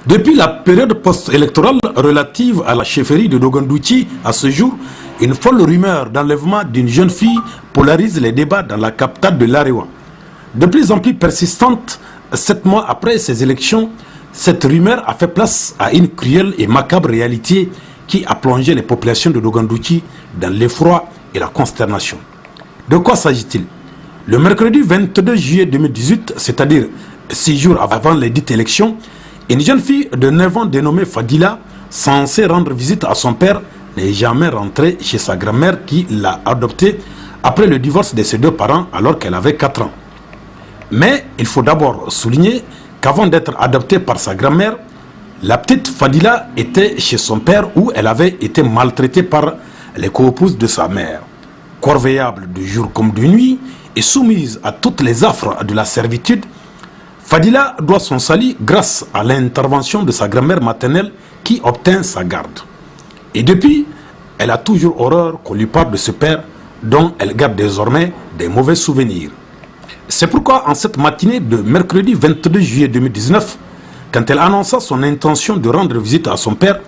Depuis la période post-électorale relative à la chefferie de Dogandouchi, à ce jour, une folle rumeur d'enlèvement d'une jeune fille polarise les débats dans la capitale de l'Arewa. De plus en plus persistante, 7 mois après ces élections, cette rumeur a fait place à une cruelle et macabre réalité qui a plongé les populations de Dogandouchi dans l'effroi et la consternation. De quoi s'agit-il? Le mercredi 22 juillet 2018, c'est-à-dire 6 jours avant les dites élections, une jeune fille de 9 ans dénommée Fadila, censée rendre visite à son père, n'est jamais rentrée chez sa grand-mère qui l'a adoptée après le divorce de ses 2 parents alors qu'elle avait 4 ans. Mais il faut d'abord souligner qu'avant d'être adoptée par sa grand-mère, la petite Fadila était chez son père où elle avait été maltraitée par les co-épouses de sa mère. Corvéable de jour comme de nuit et soumise à toutes les affres de la servitude, Fadila doit son salut grâce à l'intervention de sa grand-mère maternelle qui obtint sa garde. Et depuis, elle a toujours horreur qu'on lui parle de ce père dont elle garde désormais des mauvais souvenirs. C'est pourquoi en cette matinée de mercredi 22 juillet 2019, quand elle annonça son intention de rendre visite à son père,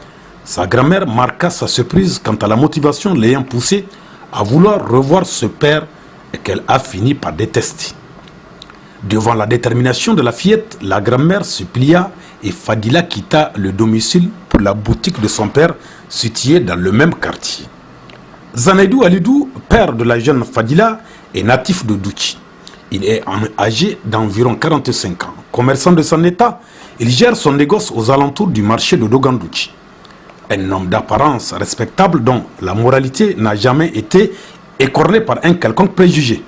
sa grand-mère marqua sa surprise quant à la motivation l'ayant poussée à vouloir revoir ce père et qu'elle a fini par détester. Devant la détermination de la fillette, la grand-mère se plia et Fadila quitta le domicile pour la boutique de son père située dans le même quartier. Zanedou Alidou, père de la jeune Fadila, est natif de Douchi. Il est âgé d'environ 45 ans. Commerçant de son état, il gère son négoce aux alentours du marché de Dogandouchi. Un homme d'apparence respectable dont la moralité n'a jamais été écornée par un quelconque préjugé.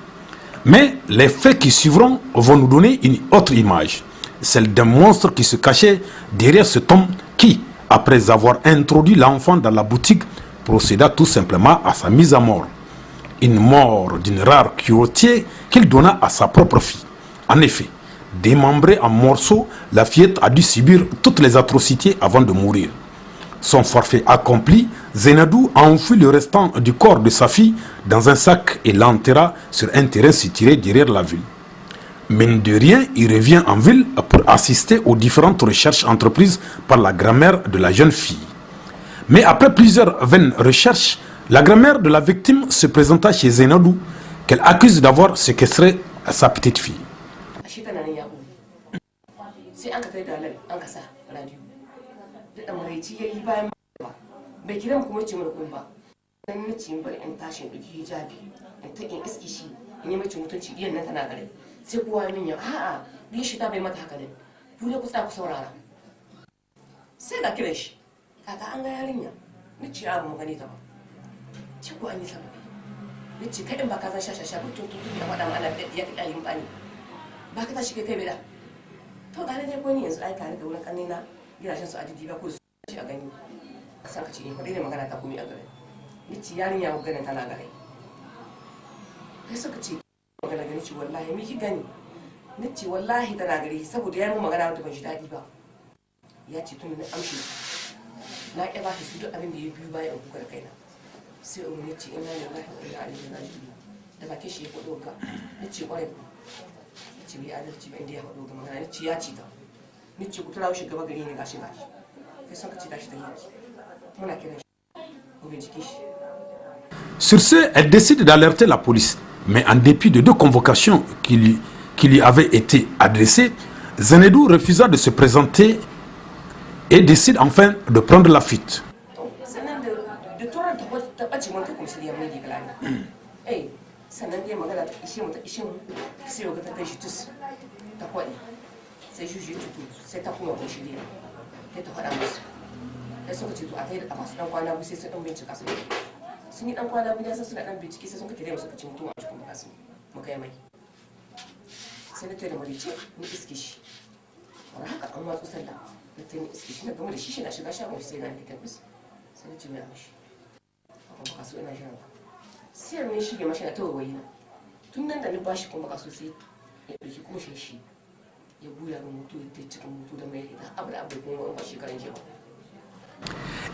Mais les faits qui suivront vont nous donner une autre image, celle d'un monstre qui se cachait derrière cet homme qui, après avoir introduit l'enfant dans la boutique, procéda tout simplement à sa mise à mort. Une mort d'une rare cruauté qu'il donna à sa propre fille. En effet, démembrée en morceaux, la fillette a dû subir toutes les atrocités avant de mourir. Son forfait accompli, Zenadou a enfoui le restant du corps de sa fille dans un sac et l'enterra sur un terrain situé derrière la ville. Mine de rien, il revient en ville pour assister aux différentes recherches entreprises par la grand-mère de la jeune fille. Mais après plusieurs vaines recherches, la grand-mère de la victime se présenta chez Zenadou, qu'elle accuse d'avoir séquestré sa petite fille. Sur ce, elle décide d'alerter la police. Mais en dépit de 2 convocations qui lui avaient été adressées, Zenedou refusa de se présenter et décide enfin de prendre la fuite.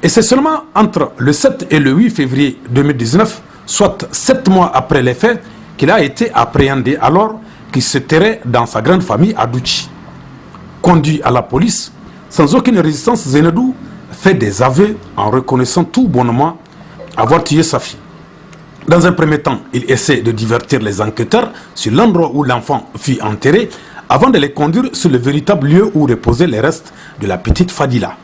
Et c'est seulement entre le 7 et le 8 février 2019, soit 7 mois après les faits, qu'il a été appréhendé alors qu'il se terrait dans sa grande famille à Douchi. Conduit à la police, Sans aucune résistance, Zenadou fait des aveux en reconnaissant tout bonnement avoir tué sa fille. Dans un premier temps, il essaie de divertir les enquêteurs sur l'endroit où l'enfant fut enterré avant de les conduire sur le véritable lieu où reposaient les restes de la petite Fadila.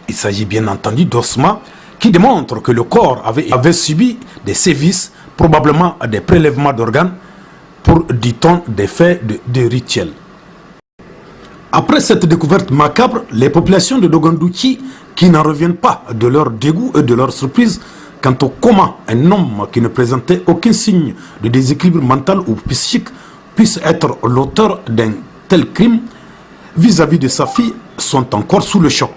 Il s'agit bien entendu d'ossements qui démontrent que le corps avait subi des sévices, probablement des prélèvements d'organes pour, dit-on, des faits de rituel. Après cette découverte macabre, les populations de Dogandouchi, qui n'en reviennent pas de leur dégoût et de leur surprise quant au comment un homme qui ne présentait aucun signe de déséquilibre mental ou psychique puisse être l'auteur d'un tel crime vis-à-vis de sa fille, sont encore sous le choc.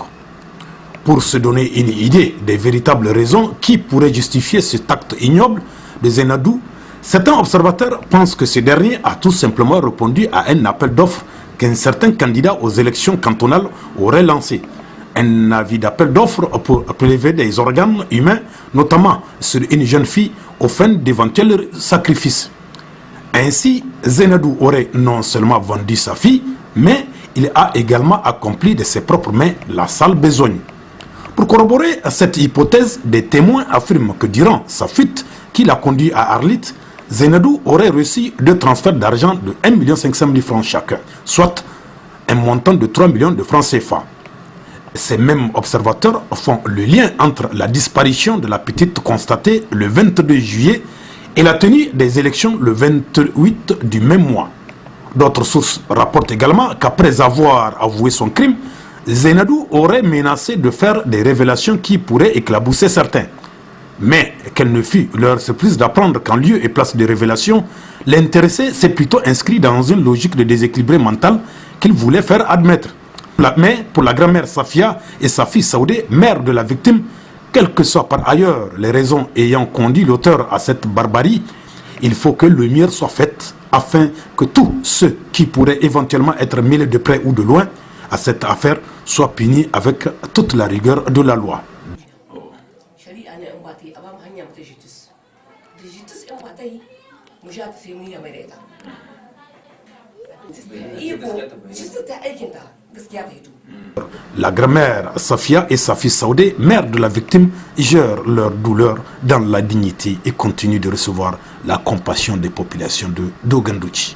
Pour se donner une idée des véritables raisons qui pourraient justifier cet acte ignoble de Zenadou, certains observateurs pensent que ce dernier a tout simplement répondu à un appel d'offres qu'un certain candidat aux élections cantonales aurait lancé. Un avis d'appel d'offres pour prélever des organes humains, notamment sur une jeune fille, aux fins d'éventuels sacrifices. Ainsi, Zenadou aurait non seulement vendu sa fille, mais il a également accompli de ses propres mains la sale besogne. Pour corroborer cette hypothèse, des témoins affirment que durant sa fuite qui l'a conduit à Arlit, Zenadou aurait reçu 2 transferts d'argent de 1 500 000 francs chacun, soit un montant de 3 millions de francs CFA. Ces mêmes observateurs font le lien entre la disparition de la petite constatée le 22 juillet et la tenue des élections le 28 du même mois. D'autres sources rapportent également qu'après avoir avoué son crime, Zenadou aurait menacé de faire des révélations qui pourraient éclabousser certains. Mais quelle ne fut leur surprise d'apprendre qu'en lieu et place de révélation, l'intéressé s'est plutôt inscrit dans une logique de déséquilibre mental qu'il voulait faire admettre. Mais pour la grand-mère Safia et sa fille Saoudé, mère de la victime, quelles que soient par ailleurs les raisons ayant conduit l'auteur à cette barbarie, il faut que le lumière soit faite afin que tous ceux qui pourraient éventuellement être mêlés de près ou de loin à cette affaire soient punis avec toute la rigueur de la loi. La grand-mère Safia et sa fille Saoudé, mère de la victime, gèrent leur douleur dans la dignité et continuent de recevoir la compassion des populations de Dogandouchi.